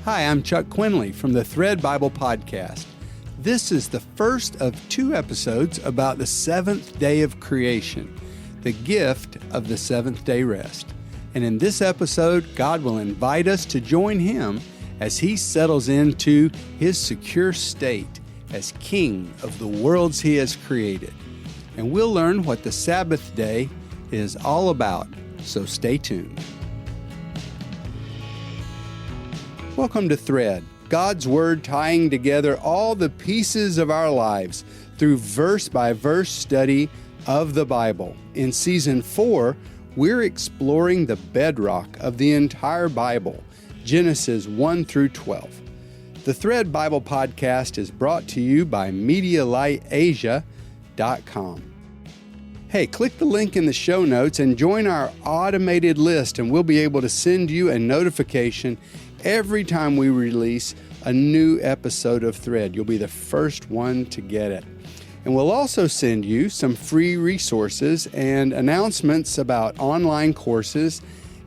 Hi, I'm Chuck Quinley from the Thread Bible Podcast. This is the first of 2 episodes about the seventh day of creation, the gift of the seventh day rest. And in this episode, God will invite us to join Him as He settles into His secure state as King of the worlds He has created. And we'll learn what the Sabbath day is all about, so stay tuned. Welcome to Thread, God's Word tying together all the pieces of our lives through verse-by-verse study of the Bible. In Season 4, we're exploring the bedrock of the entire Bible, Genesis 1 through 12. The Thread Bible Podcast is brought to you by MediaLightAsia.com. Hey, click the link in the show notes and join our automated list, and we'll be able to send you a notification every time we release a new episode of Thread. You'll be the first one to get it. And we'll also send you some free resources and announcements about online courses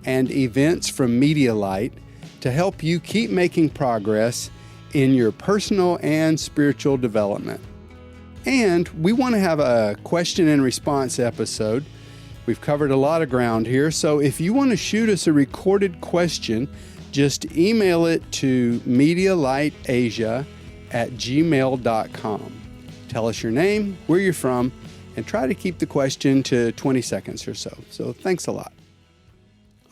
and events from Media Light to help you keep making progress in your personal and spiritual development. And we want to have a question and response episode. We've covered a lot of ground here, so if you want to shoot us a recorded question, just email it to MediaLightAsia@gmail.com. Tell us your name, where you're from, and try to keep the question to 20 seconds or so. So thanks a lot.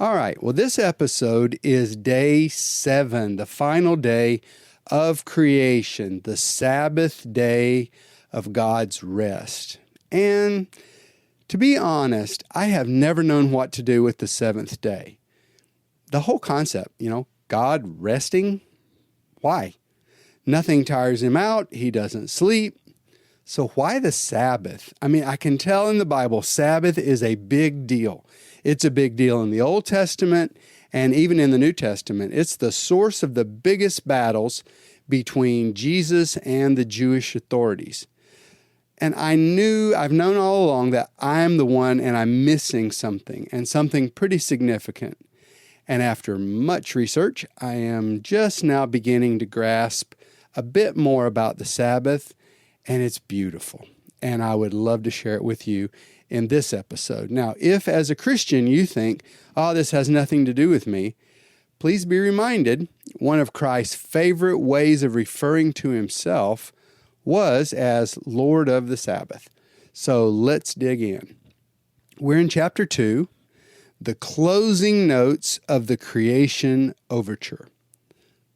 All right, well, this episode is day 7, the final day of creation, the Sabbath day of God's rest. And to be honest, I have never known what to do with the seventh day. The whole concept, God resting, why? Nothing tires Him out. He doesn't sleep. So why the Sabbath? I can tell in the Bible, Sabbath is a big deal. It's a big deal in the Old Testament and even in the New Testament. It's the source of the biggest battles between Jesus and the Jewish authorities. And I've known all along that I'm the one and I'm missing something, and something pretty significant. And after much research, I am just now beginning to grasp a bit more about the Sabbath, and it's beautiful. And I would love to share it with you in this episode. Now, if as a Christian you think, this has nothing to do with me, please be reminded, one of Christ's favorite ways of referring to Himself was as Lord of the Sabbath. So let's dig in. We're in chapter 2. The closing notes of the creation overture.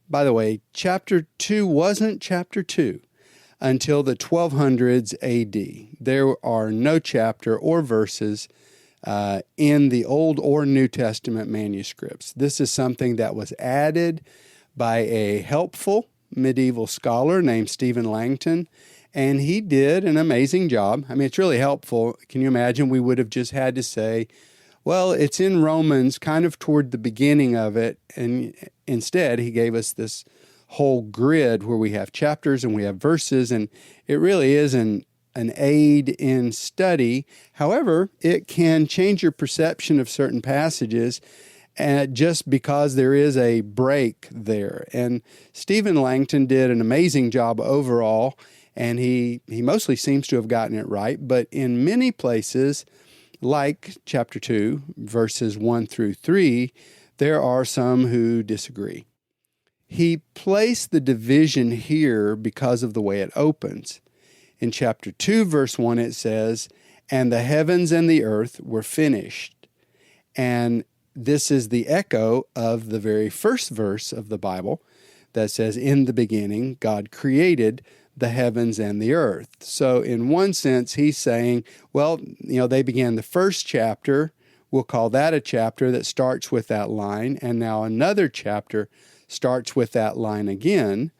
By the way, chapter 2 wasn't chapter 2 until the 1200s AD. There are no chapter or verses in the Old or New Testament manuscripts. This is something that was added by a helpful medieval scholar named Stephen Langton, and he did an amazing job. It's really helpful. Can you imagine? We would have just had to say, well, it's in Romans, kind of toward the beginning of it, and instead he gave us this whole grid where we have chapters and we have verses, and it really is an aid in study. However, it can change your perception of certain passages just because there is a break there. And Stephen Langton did an amazing job overall, and he mostly seems to have gotten it right, but in many places, like chapter 2, verses 1 through 3, there are some who disagree. He placed the division here because of the way it opens. In chapter 2, verse 1, it says, "And the heavens and the earth were finished." And this is the echo of the very first verse of the Bible that says, "In the beginning, God created the heavens and the earth." So in one sense, he's saying, they began the first chapter. We'll call that a chapter that starts with that line. And now another chapter starts with that line again.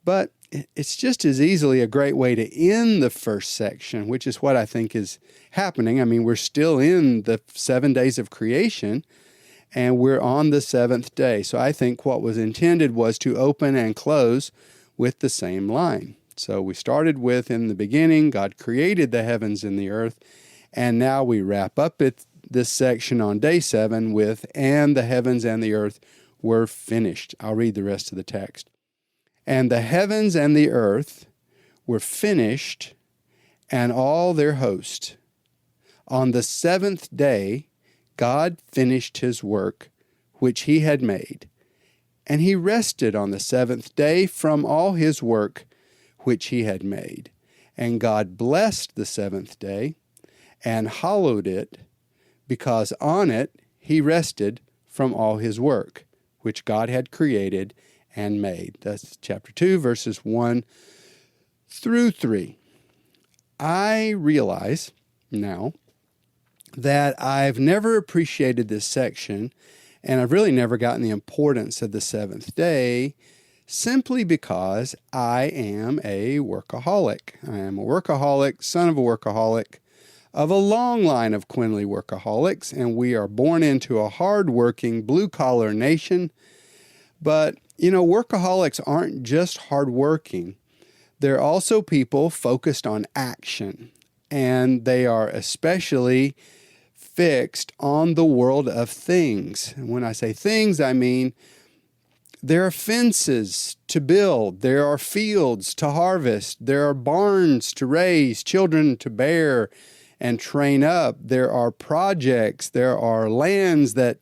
But it's just as easily a great way to end the first section, which is what I think is happening. We're still in the 7 days of creation, and we're on the 7th day. So I think what was intended was to open and close with the same line. So we started with, in the beginning, God created the heavens and the earth, and now we wrap up this section on day 7 with, and the heavens and the earth were finished. I'll read the rest of the text. And the heavens and the earth were finished, and all their host. On the seventh day, God finished his work which he had made, and he rested on the seventh day from all his work which he had made. And God blessed the seventh day and hallowed it, because on it he rested from all his work which God had created and made. That's chapter 2, verses 1 through 3. I realize now that I've never appreciated this section, and I've really never gotten the importance of the seventh day, simply because I am a workaholic. I am a workaholic, son of a workaholic, of a long line of Quinley workaholics, and we are born into a hard-working, blue-collar nation. But, workaholics aren't just hardworking. They're also people focused on action, and they are especially fixed on the world of things. And when I say things, I mean there are fences to build, there are fields to harvest, there are barns to raise, children to bear and train up, there are projects, there are lands that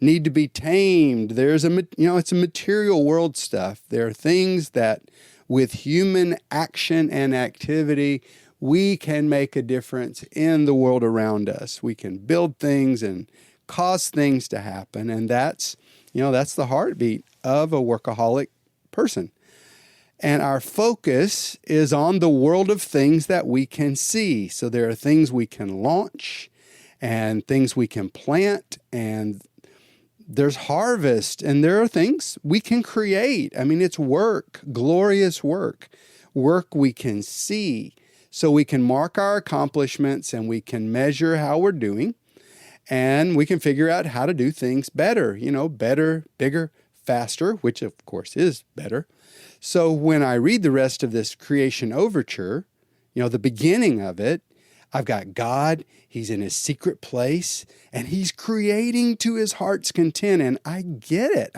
need to be tamed. There's it's a material world stuff. There are things that with human action and activity, we can make a difference in the world around us. We can build things and cause things to happen. And that's the heartbeat of a workaholic person. And our focus is on the world of things that we can see. So there are things we can launch and things we can plant, and there's harvest, and there are things we can create. It's work, glorious work we can see. So we can mark our accomplishments, and we can measure how we're doing, and we can figure out how to do things better, better, bigger, faster, which of course is better. So when I read the rest of this creation overture, the beginning of it, I've got God, he's in his secret place, and he's creating to his heart's content, and I get it.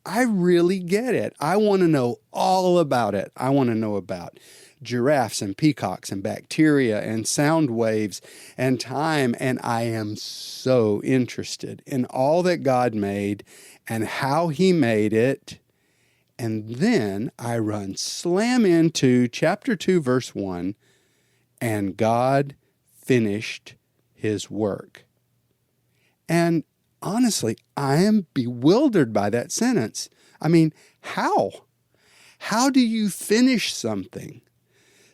I really get it. I want to know all about it. I want to know about giraffes and peacocks and bacteria and sound waves and time, and I am so interested in all that God made and how he made it. And then I run slam into chapter 2, verse 1, and God finished his work. And honestly, I am bewildered by that sentence. How? How do you finish something?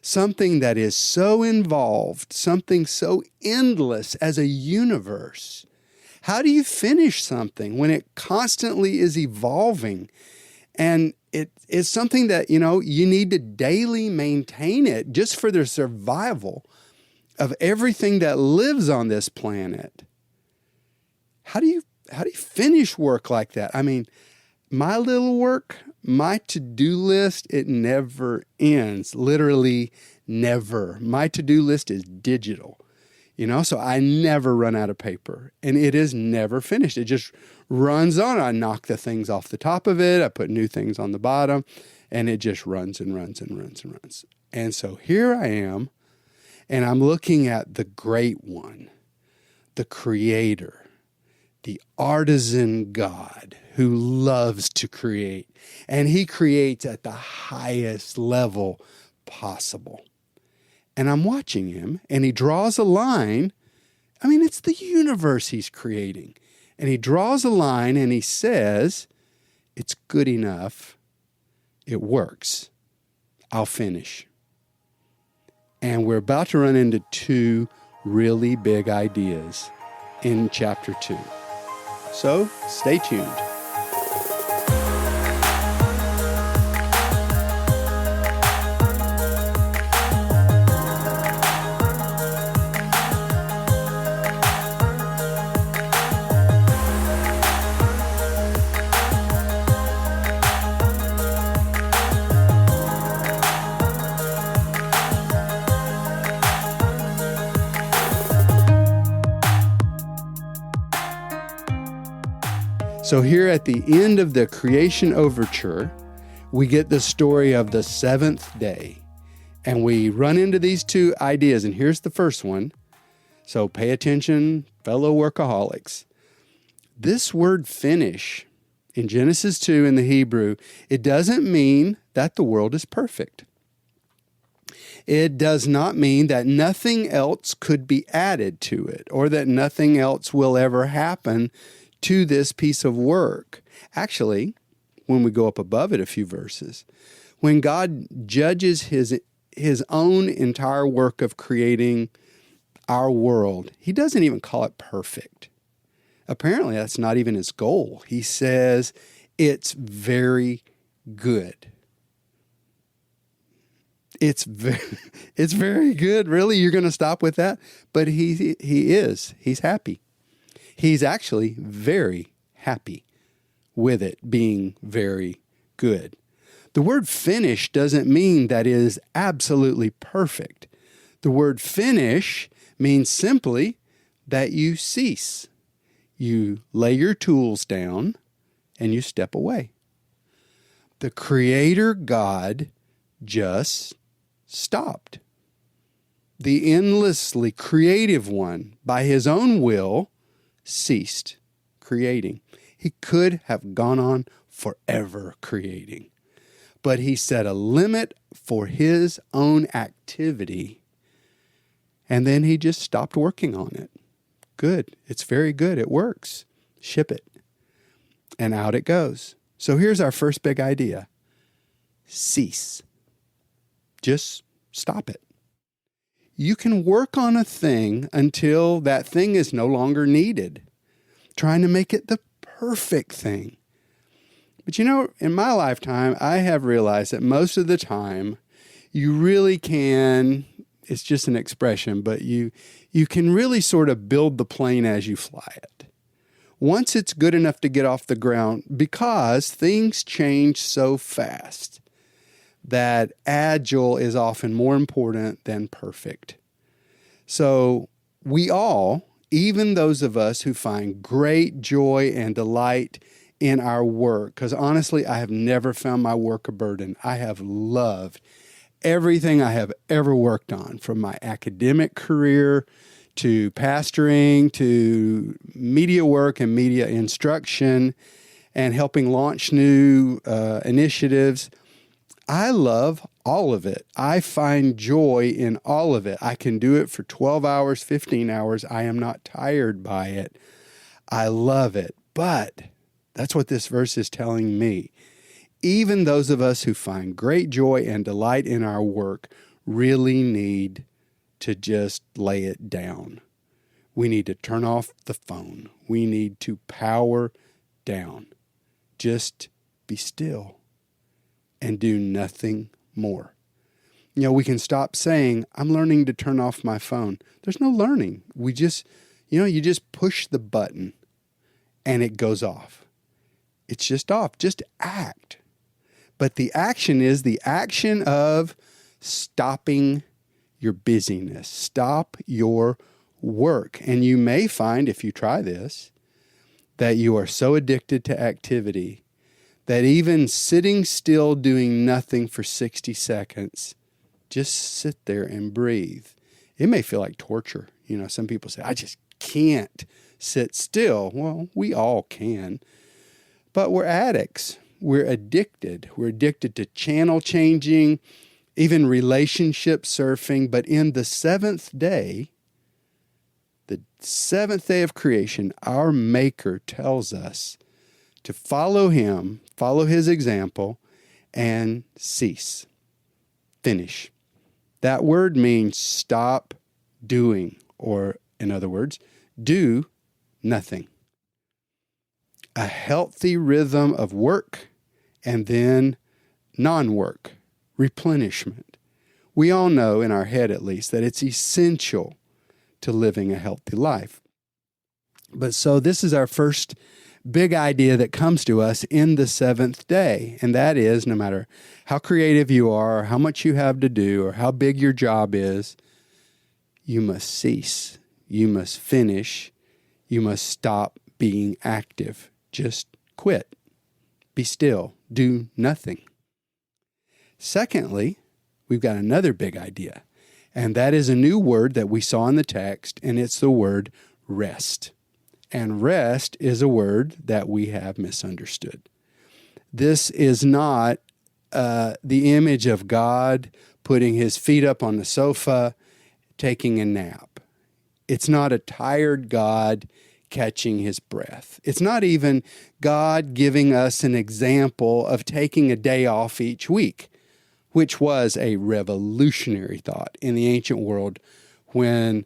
Something that is so involved, something so endless as a universe. How do you finish something when it constantly is evolving? And it is something that, you need to daily maintain it just for the survival of everything that lives on this planet. How do you finish work like that? My little work, my to-do list, it never ends. Literally never. My to-do list is digital, so I never run out of paper, and it is never finished. It just runs on. I knock the things off the top of it. I put new things on the bottom, and it just runs and runs and runs and runs. And so here I am, and I'm looking at the great one, the creator, the artisan God who loves to create, and he creates at the highest level possible. And I'm watching him, and he draws a line. It's the universe he's creating. And he draws a line, and he says, it's good enough. It works. I'll finish. And we're about to run into two really big ideas in chapter 2. So stay tuned. So here at the end of the creation overture, we get the story of the seventh day. And we run into these two ideas. And here's the first one. So pay attention, fellow workaholics. This word finish in Genesis 2 in the Hebrew, it doesn't mean that the world is perfect. It does not mean that nothing else could be added to it or that nothing else will ever happen to this piece of work. Actually, when we go up above it a few verses, when God judges his own entire work of creating our world, he doesn't even call it perfect. Apparently, that's not even his goal. He says it's very good. It's very good. Really, you're going to stop with that? But he's happy. He's actually very happy with it being very good. The word finish doesn't mean that it is absolutely perfect. The word finish means simply that you cease. You lay your tools down and you step away. The Creator God just stopped. The endlessly creative one, by his own will, ceased creating. He could have gone on forever creating, but he set a limit for his own activity, and then he just stopped working on it. Good. It's very good. It works. Ship it. And out it goes. So here's our first big idea. Cease. Just stop it. You can work on a thing until that thing is no longer needed, trying to make it the perfect thing. But in my lifetime, I have realized that most of the time, you really can, it's just an expression, but you can really sort of build the plane as you fly it. Once it's good enough to get off the ground, because things change so fast, that agile is often more important than perfect. So we all, even those of us who find great joy and delight in our work, because honestly, I have never found my work a burden. I have loved everything I have ever worked on, from my academic career to pastoring to media work and media instruction and helping launch new initiatives. I love all of it. I find joy in all of it. I can do it for 12 hours, 15 hours. I am not tired by it. I love it. But that's what this verse is telling me. Even those of us who find great joy and delight in our work really need to just lay it down. We need to turn off the phone. We need to power down. Just be still and do nothing more. We can stop saying, I'm learning to turn off my phone. There's no learning. We just, you just push the button and it goes off. It's just off. Just act. But the action is the action of stopping your busyness. Stop your work. And you may find, if you try this, that you are so addicted to activity that even sitting still doing nothing for 60 seconds, just sit there and breathe. It may feel like torture. Some people say, I just can't sit still. Well, we all can. But we're addicts. We're addicted. We're addicted to channel changing, even relationship surfing. But in the seventh day of creation, our Maker tells us to follow him, follow his example, and cease. Finish. That word means stop doing, or in other words, do nothing. A healthy rhythm of work and then non-work, replenishment. We all know, in our head at least, that it's essential to living a healthy life. But so this is our first big idea that comes to us in the seventh day, and that is, no matter how creative you are, or how much you have to do, or how big your job is, you must cease, you must finish, you must stop being active. Just quit. Be still. Do nothing. Secondly, we've got another big idea, and that is a new word that we saw in the text, and it's the word rest. And rest is a word that we have misunderstood. This is not the image of God putting his feet up on the sofa, taking a nap. It's not a tired God catching his breath. It's not even God giving us an example of taking a day off each week, which was a revolutionary thought in the ancient world when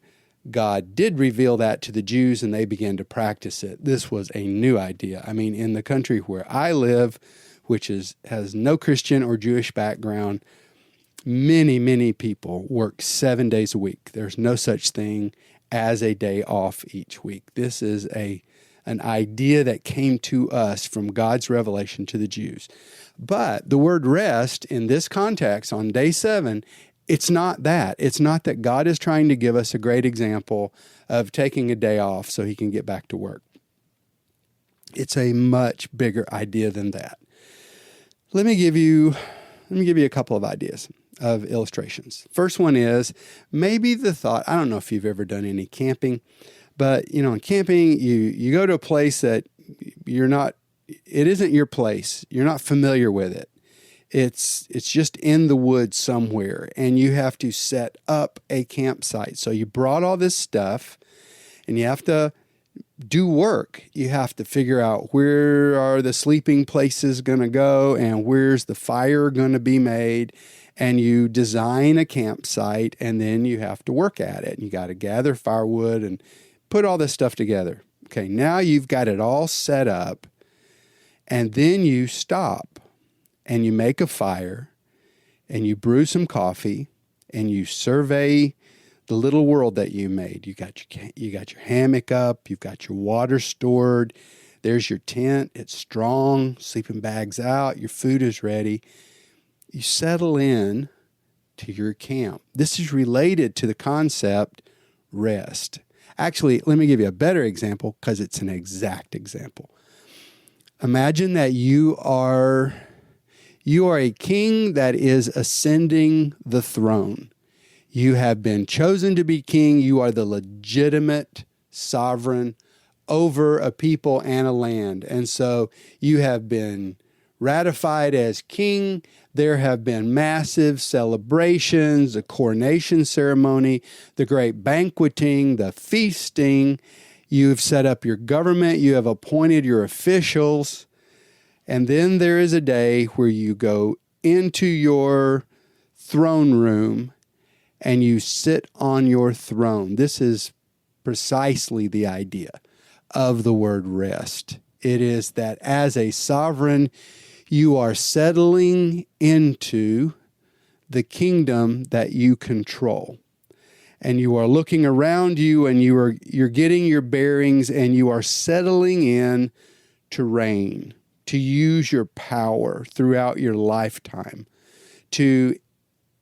God did reveal that to the Jews and they began to practice it. This was a new idea. I mean, in the country where I live, which has no Christian or Jewish background, many people work 7 days a week. There's no such thing as a day off each week. This is an idea that came to us from God's revelation to the Jews. But the word rest in this context on day 7, it's not that. It's not that God is trying to give us a great example of taking a day off so he can get back to work. It's a much bigger idea than that. Let me give you a couple of ideas of illustrations. First one is maybe the thought, I don't know if you've ever done any camping, but in camping, you go to a place that it isn't your place. You're not familiar with it. It's just in the woods somewhere, and you have to set up a campsite. So you brought all this stuff, and you have to do work. You have to figure out where are the sleeping places going to go, and where's the fire going to be made. And you design a campsite, and then you have to work at it. And you got to gather firewood and put all this stuff together. Okay, now you've got it all set up, and then you stop, and you make a fire, and you brew some coffee, and you survey the little world that you made. You got your hammock up, you've got your water stored, there's your tent, it's strong, sleeping bags out, your food is ready. You settle in to your camp. This is related to the concept rest. Actually, let me give you a better example because it's an exact example. Imagine that you are a king that is ascending the throne. You have been chosen to be king. You are the legitimate sovereign over a people and a land. And so you have been ratified as king. There have been massive celebrations, the coronation ceremony, the great banqueting, the feasting. You've set up your government. You have appointed your officials. And then there is a day where you go into your throne room and you sit on your throne. This is precisely the idea of the word rest. It is that as a sovereign, you are settling into the kingdom that you control. And you are looking around you, and you're getting your bearings, and you are settling in to reign, to use your power throughout your lifetime, to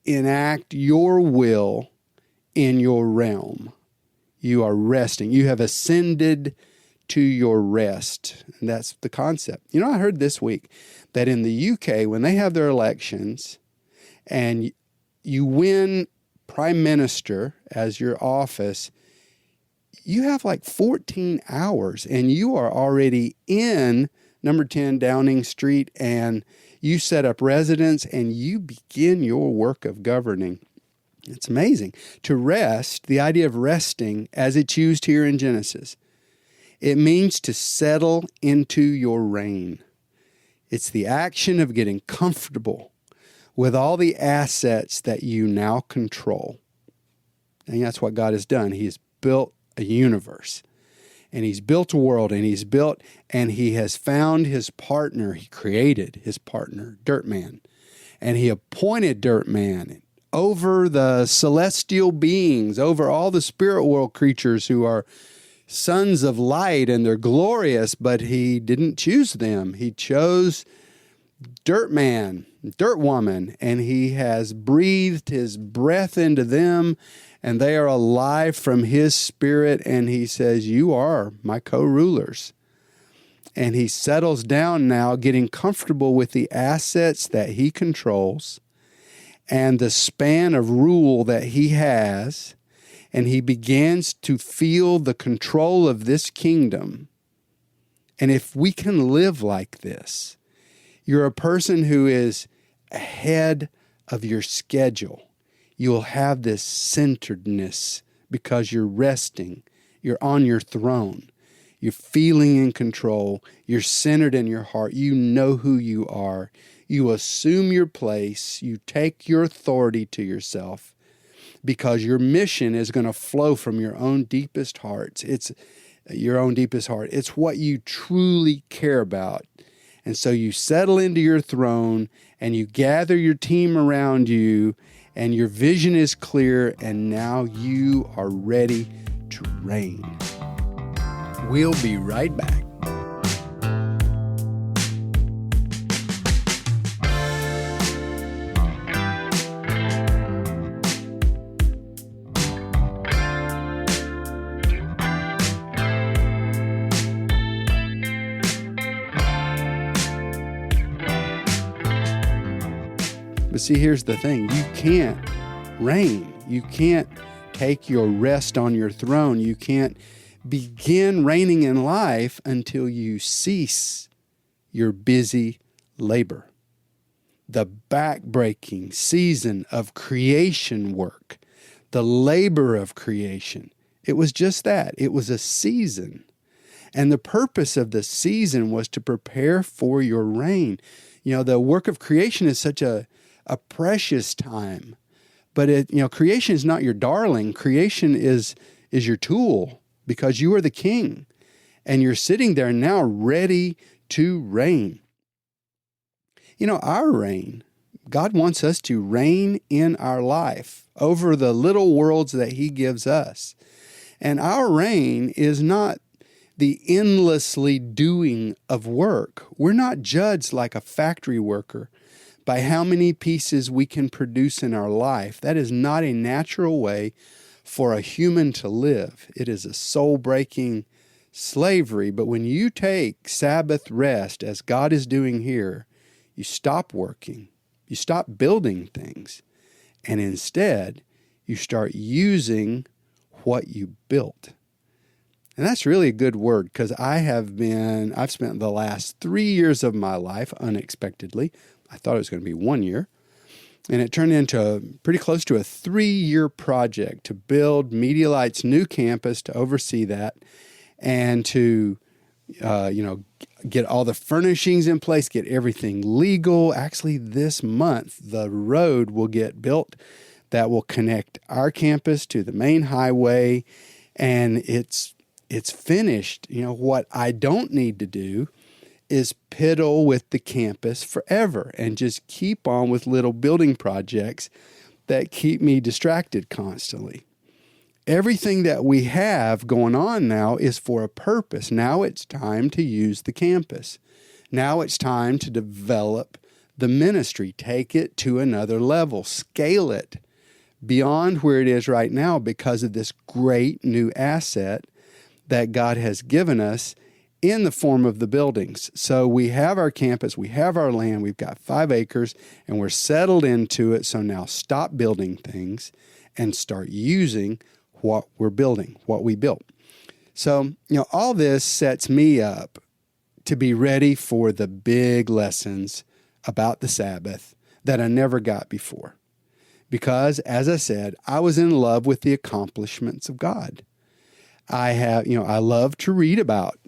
enact your will in your realm. You are resting. You have ascended to your rest. And that's the concept. I heard this week that in the UK, when they have their elections and you win prime minister as your office, you have like 14 hours and you are already in number 10 Downing Street, and you set up residence and you begin your work of governing. It's amazing. To rest, the idea of resting as it's used here in Genesis, it means to settle into your reign. It's the action of getting comfortable with all the assets that you now control. And that's what God has done. He has built a universe, and he's built a world, and he has found his partner. He created his partner, Dirt Man, and he appointed Dirt Man over the celestial beings, over all the spirit world creatures who are sons of light, and they're glorious, but he didn't choose them. He chose Dirt Man, Dirt Woman, and he has breathed his breath into them, and they are alive from his spirit, and he says, you are my co-rulers. and he settles down now, getting comfortable with the assets that he controls and the span of rule that he has, and he begins to feel the control of this kingdom. And if we can live like this, you're a person who is ahead of your schedule. You'll have this centeredness because you're resting. You're on your throne. You're feeling in control. You're centered in your heart. You know who you are. You assume your place. You take your authority to yourself because your mission is going to flow from your own deepest hearts. It's your own deepest heart. It's what you truly care about. And so you settle into your throne and you gather your team around you and your vision is clear and now you are ready to reign. We'll be right back. But see, here's the thing. You can't reign. You can't take your rest on your throne. You can't begin reigning in life until you cease your busy labor. The backbreaking season of creation work, the labor of creation, it was just that. It was a season. And the purpose of the season was to prepare for your reign. You know, the work of creation is such a precious time. But creation is not your darling. Creation is your tool because you are the king. And you're sitting there now ready to reign. You know, our reign, God wants us to reign in our life over the little worlds that he gives us. And our reign is not the endlessly doing of work. We're not judged like a factory worker by how many pieces we can produce in our life. That is not a natural way for a human to live. It is a soul-breaking slavery. But when you take Sabbath rest, as God is doing here, you stop working. You stop building things. And instead, you start using what you built. And that's really a good word because I've spent the last 3 years of my life unexpectedly. I thought it was going to be 1 year. And it turned into pretty close to a 3-year project to build Medialight's new campus, to oversee that, and to, get all the furnishings in place, get everything legal. Actually, this month, the road will get built that will connect our campus to the main highway, and it's finished. You know, what I don't need to do is piddle with the campus forever and just keep on with little building projects that keep me distracted constantly. Everything that we have going on now is for a purpose. Now it's time to use the campus. Now it's time to develop the ministry, take it to another level, scale it beyond where it is right now because of this great new asset that God has given us in the form of the buildings. So we have our campus, we have our land, we've got 5 acres, and we're settled into it. So now stop building things and start using what we're building, what we built. So, all this sets me up to be ready for the big lessons about the Sabbath that I never got before. Because, as I said, I was in love with the accomplishments of God. I love to read about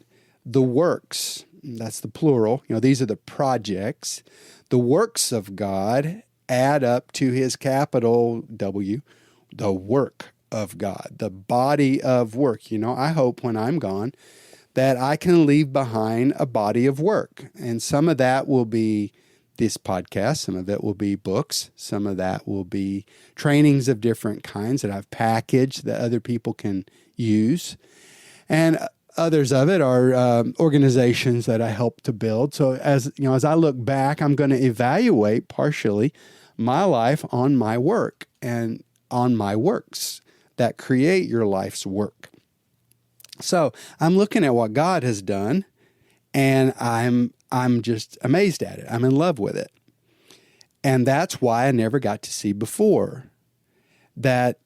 the works, that's the plural, these are the projects. The works of God add up to his capital W, the work of God, the body of work. I hope when I'm gone that I can leave behind a body of work. And some of that will be this podcast, some of it will be books, some of that will be trainings of different kinds that I've packaged that other people can use. And others of it are organizations that I helped to build. So as I look back, I'm going to evaluate partially my life on my work and on my works that create your life's work. So I'm looking at what God has done, And I'm just amazed at it. I'm in love with it. And that's why I never got to see before that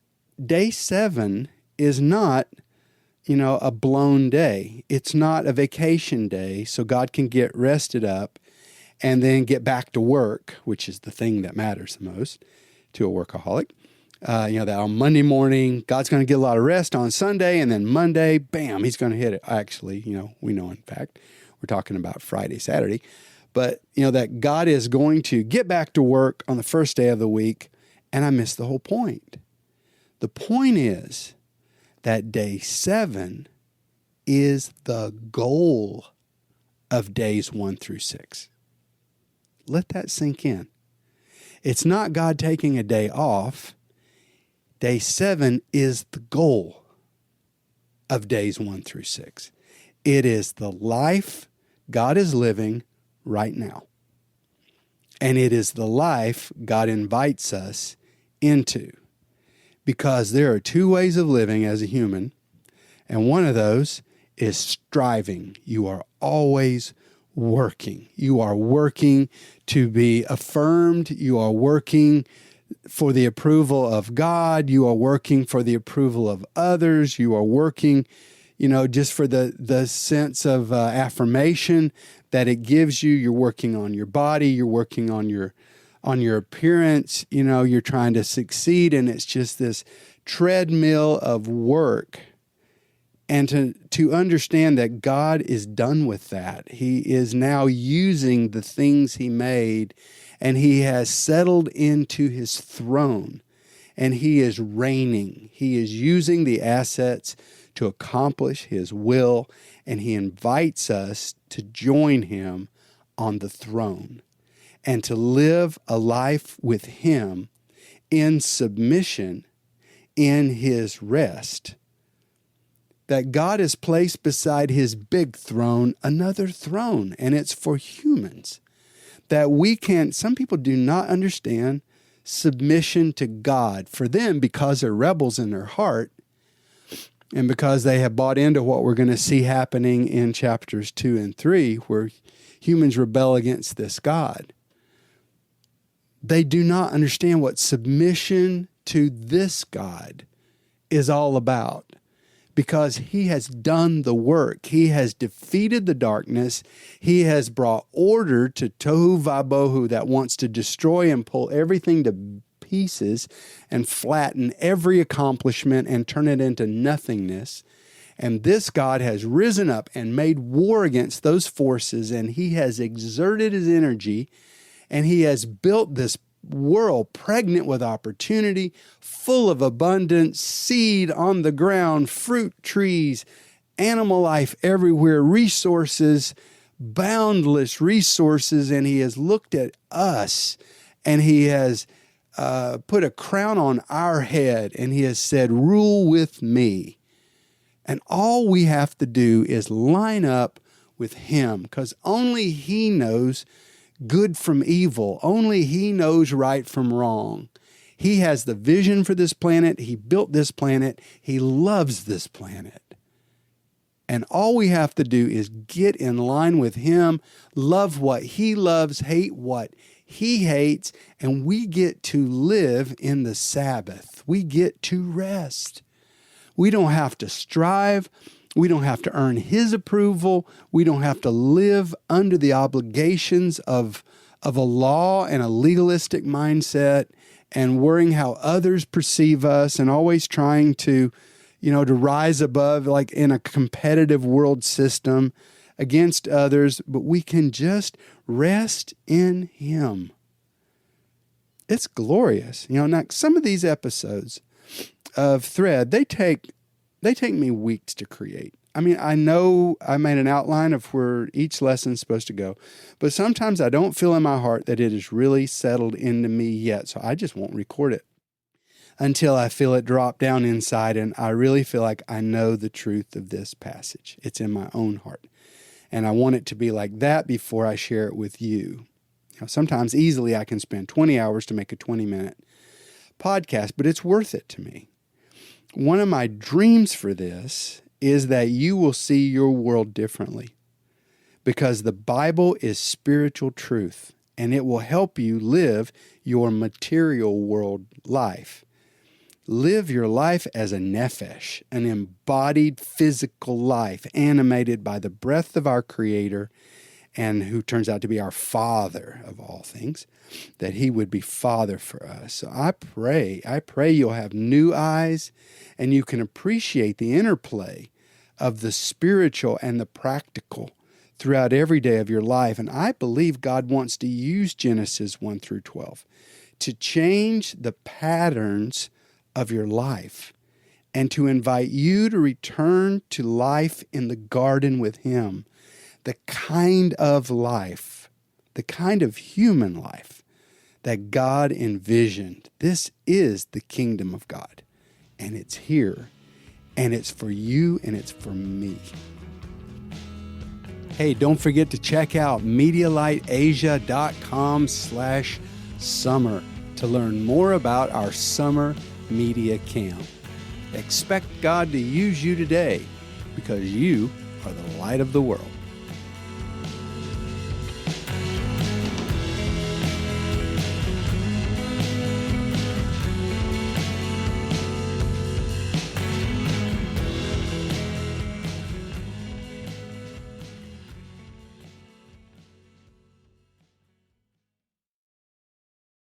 day 7 is not, a blown day. It's not a vacation day so God can get rested up and then get back to work, which is the thing that matters the most to a workaholic. That on Monday morning, God's going to get a lot of rest on Sunday, and then Monday, bam, he's going to hit it. Actually, we know, in fact, we're talking about Friday, Saturday. But, that God is going to get back to work on the first day of the week, and I missed the whole point. The point is that day 7 is the goal of days 1 through 6. Let that sink in. It's not God taking a day off. Day 7 is the goal of days 1 through 6. It is the life God is living right now. And it is the life God invites us into. Because there are 2 ways of living as a human, and one of those is striving. You are always working. You are working to be affirmed. You are working for the approval of God. You are working for the approval of others. You are working, just for the sense of affirmation that it gives you. You're working on your body. You're working on your appearance. You're trying to succeed, and it's just this treadmill of work. And to understand that God is done with that. He is now using the things he made, and he has settled into his throne, and he is reigning. He is using the assets to accomplish his will, and he invites us to join him on the throne and to live a life with him in submission, in his rest. That God has placed beside his big throne another throne, and it's for humans. That some people do not understand submission to God. For them, because they're rebels in their heart, and because they have bought into what we're going to see happening in chapters 2 and 3, where humans rebel against this God, they do not understand what submission to this God is all about. Because he has done the work. He has defeated the darkness. He has brought order to tohu vabohu that wants to destroy and pull everything to pieces and flatten every accomplishment and turn it into nothingness. And this God has risen up and made war against those forces, and he has exerted his energy, and he has built this world pregnant with opportunity, full of abundance, seed on the ground, fruit trees, animal life everywhere, resources, boundless resources. And he has looked at us, and he has put a crown on our head, and he has said, "Rule with me." And all we have to do is line up with him, because only he knows good from evil. Only he knows right from wrong. He has the vision for this planet. He built this planet. He loves this planet. And all we have to do is get in line with him, love what he loves, hate what he hates, and we get to live in the Sabbath. We get to rest. We don't have to strive. We don't have to earn his approval. We don't have to live under the obligations of a law and a legalistic mindset and worrying how others perceive us and always trying to rise above, like in a competitive world system against others. But we can just rest in him. It's glorious. Now some of these episodes of Thread, they take me weeks to create. I mean, I know I made an outline of where each lesson is supposed to go, but sometimes I don't feel in my heart that it is really settled into me yet, so I just won't record it until I feel it drop down inside and I really feel like I know the truth of this passage. It's in my own heart, and I want it to be like that before I share it with you. Sometimes easily I can spend 20 hours to make a 20-minute podcast, but it's worth it to me. One of my dreams for this is that you will see your world differently because the Bible is spiritual truth, and it will help you live your material world life. Live your life as a nephesh, an embodied physical life animated by the breath of our Creator, and who turns out to be our Father of all things, that He would be Father for us. So I pray you'll have new eyes and you can appreciate the interplay of the spiritual and the practical throughout every day of your life. And I believe God wants to use Genesis 1 through 12 to change the patterns of your life and to invite you to return to life in the garden with Him. The kind of life, the kind of human life that God envisioned. This is the kingdom of God, and it's here, and it's for you, and it's for me. Hey, don't forget to check out MedialightAsia.com/summer to learn more about our summer media camp. Expect God to use you today because you are the light of the world.